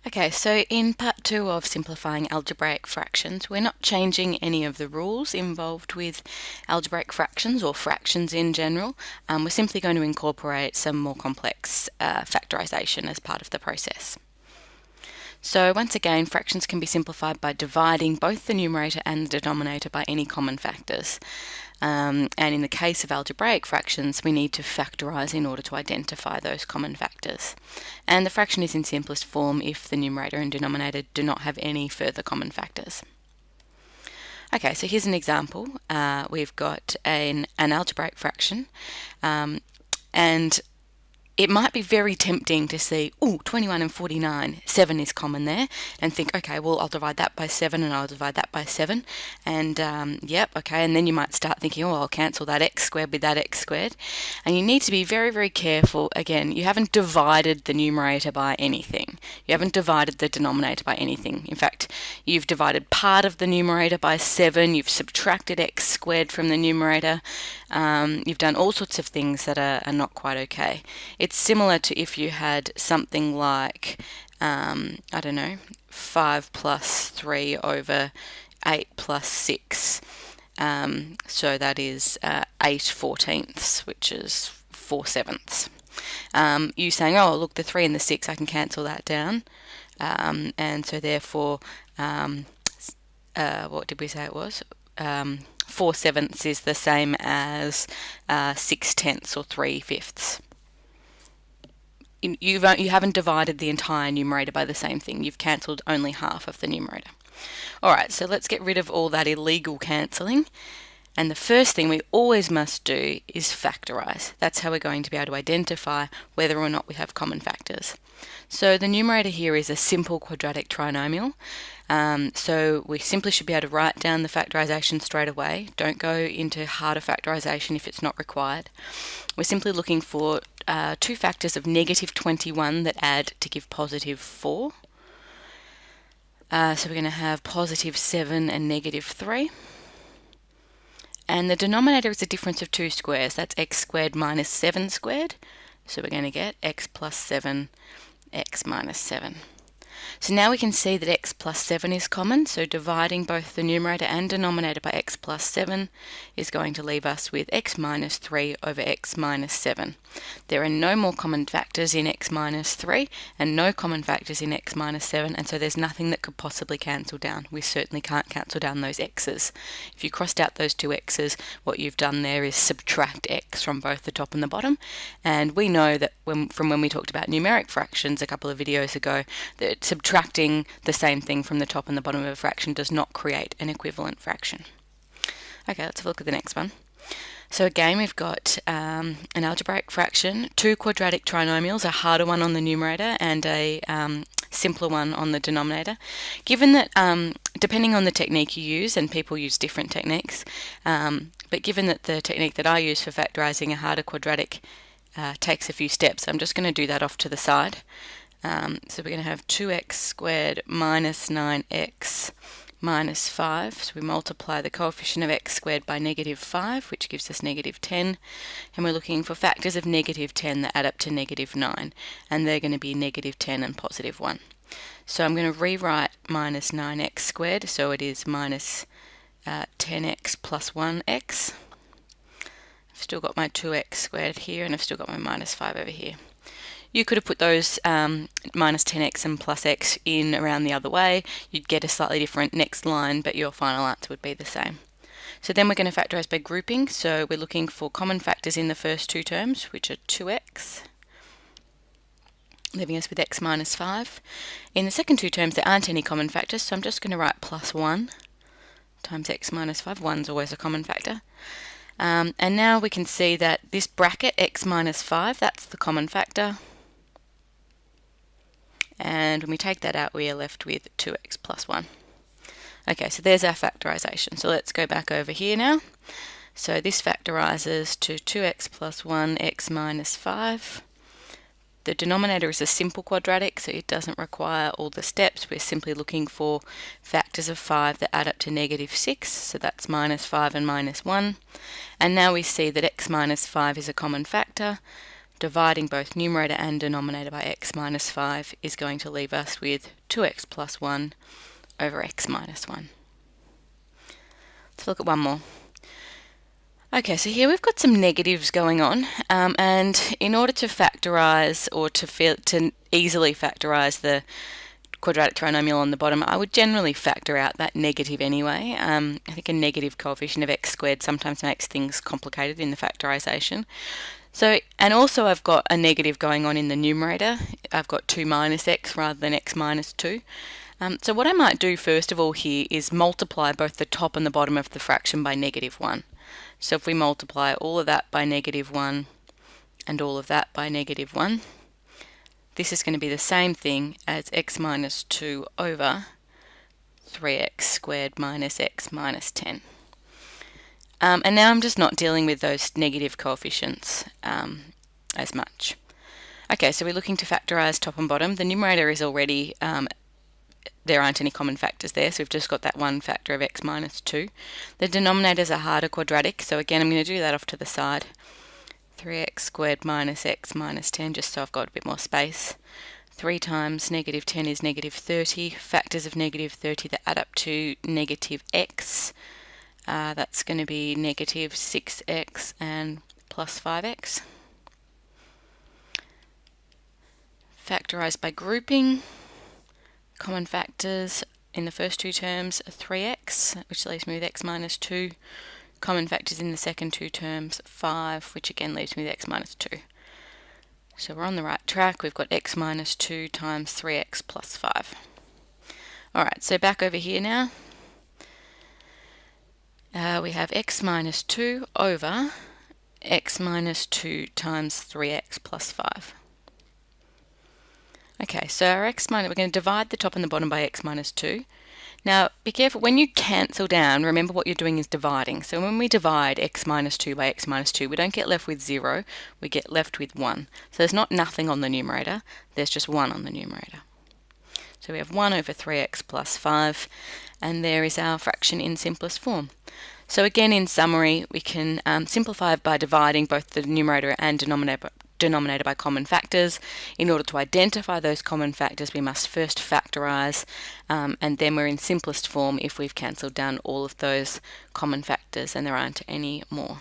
Okay, so in part 2 of simplifying algebraic fractions, we're not changing any of the rules involved with algebraic fractions or fractions in general. We're simply going to incorporate some more complex factorisation as part of the process. So once again, fractions can be simplified by dividing both the numerator and the denominator by any common factors. And in the case of algebraic fractions, we need to factorise in order to identify those common factors. And the fraction is in simplest form if the numerator and denominator do not have any further common factors. Okay, so here's an example. We've got an algebraic fraction, and it might be very tempting to see, 21 and 49, 7 is common there, and think, okay, well, I'll divide that by 7 and I'll divide that by 7, and yep, okay, and then you might start thinking, I'll cancel that x squared with that x squared, and you need to be very, very careful. Again, you haven't divided the numerator by anything. You haven't divided the denominator by anything. In fact, you've divided part of the numerator by 7, you've subtracted x squared from the numerator, you've done all sorts of things that are not quite okay. It's similar to if you had something like, I don't know, 5 plus 3 over 8 plus 6. So that is 8/14, which is 4/7. You saying, look, the 3 and the 6, I can cancel that down. And so therefore, what did we say it was? 4/7 is the same as 6/10 or 3/5. You haven't divided the entire numerator by the same thing. You've cancelled only half of the numerator. Alright, so let's get rid of all that illegal cancelling. And the first thing we always must do is factorise. That's how we're going to be able to identify whether or not we have common factors. So the numerator here is a simple quadratic trinomial. So we simply should be able to write down the factorisation straight away. Don't go into harder factorisation if it's not required. We're simply looking for two factors of negative 21 that add to give positive 4. So we're going to have positive 7 and negative 3. And the denominator is the difference of two squares. That's x squared minus 7 squared. So we're going to get x plus 7, x minus 7. So now we can see that x plus 7 is common, so dividing both the numerator and denominator by x plus 7 is going to leave us with x minus 3 over x minus 7. There are no more common factors in x minus 3 and no common factors in x minus 7, and so there's nothing that could possibly cancel down. We certainly can't cancel down those x's. If you crossed out those two x's, what you've done there is subtract x from both the top and the bottom, and we know that from when we talked about numeric fractions a couple of videos ago, that subtracting the same thing from the top and the bottom of a fraction does not create an equivalent fraction. Okay, let's have a look at the next one. So again, we've got an algebraic fraction, two quadratic trinomials, a harder one on the numerator and a simpler one on the denominator. Given that, depending on the technique you use, and people use different techniques, but given that the technique that I use for factorising a harder quadratic takes a few steps, I'm just going to do that off to the side. So we're going to have 2x squared minus 9x minus 5. So we multiply the coefficient of x squared by negative 5, which gives us negative 10. And we're looking for factors of negative 10 that add up to negative 9. And they're going to be negative 10 and positive 1. So I'm going to rewrite minus 9x squared. So it is minus 10x plus 1x. I've still got my 2x squared here, and I've still got my minus 5 over here. You could have put those minus 10x and plus x in around the other way. You'd get a slightly different next line, but your final answer would be the same. So then we're going to factorise by grouping. So we're looking for common factors in the first two terms, which are 2x, leaving us with x minus 5. In the second two terms, there aren't any common factors, so I'm just going to write plus 1 times x minus 5. 1's always a common factor. And now we can see that this bracket, x minus 5, that's the common factor. And when we take that out, we are left with 2x plus 1. Okay, so there's our factorisation. So let's go back over here now. So this factorises to 2x plus 1, x minus 5. The denominator is a simple quadratic, so it doesn't require all the steps. We're simply looking for factors of 5 that add up to negative 6, so that's minus 5 and minus 1. And now we see that x minus 5 is a common factor. dividing both numerator and denominator by x minus 5 is going to leave us with 2x plus 1 over x minus 1. Let's look at one more. Okay, so here we've got some negatives going on, and in order to factorise or to easily factorise the quadratic trinomial on the bottom, I would generally factor out that negative anyway. I think a negative coefficient of x squared sometimes makes things complicated in the factorisation. So, and also I've got a negative going on in the numerator. I've got 2 minus x rather than x minus 2. So what I might do first of all here is multiply both the top and the bottom of the fraction by negative 1. So if we multiply all of that by negative 1 and all of that by negative 1, this is going to be the same thing as x minus 2 over 3x squared minus x minus 10. And now I'm just not dealing with those negative coefficients as much. Okay, so we're looking to factorise top and bottom. The numerator is already, there aren't any common factors there, so we've just got that one factor of x minus 2. The denominators are harder quadratic, so again I'm going to do that off to the side. 3x squared minus x minus 10, just so I've got a bit more space. 3 times negative 10 is negative 30. Factors of negative 30 that add up to negative x. That's going to be negative 6x and plus 5x. Factorise by grouping. Common factors in the first two terms are 3x, which leaves me with x minus 2. Common factors in the second two terms, 5, which again leaves me with x minus 2. So we're on the right track. We've got x minus 2 times 3x plus 5. Alright, so back over here now. We have x minus 2 over x minus 2 times 3x plus 5. Okay, so our x minus, we're going to divide the top and the bottom by x minus 2. Now, be careful, when you cancel down, remember what you're doing is dividing. So when we divide x minus 2 by x minus 2, we don't get left with 0, we get left with 1. So there's not nothing on the numerator, there's just 1 on the numerator. So we have 1 over 3x plus 5, and there is our fraction in simplest form. So again, in summary, we can simplify by dividing both the numerator and denominator by common factors. In order to identify those common factors, we must first factorise, and then we're in simplest form if we've cancelled down all of those common factors and there aren't any more.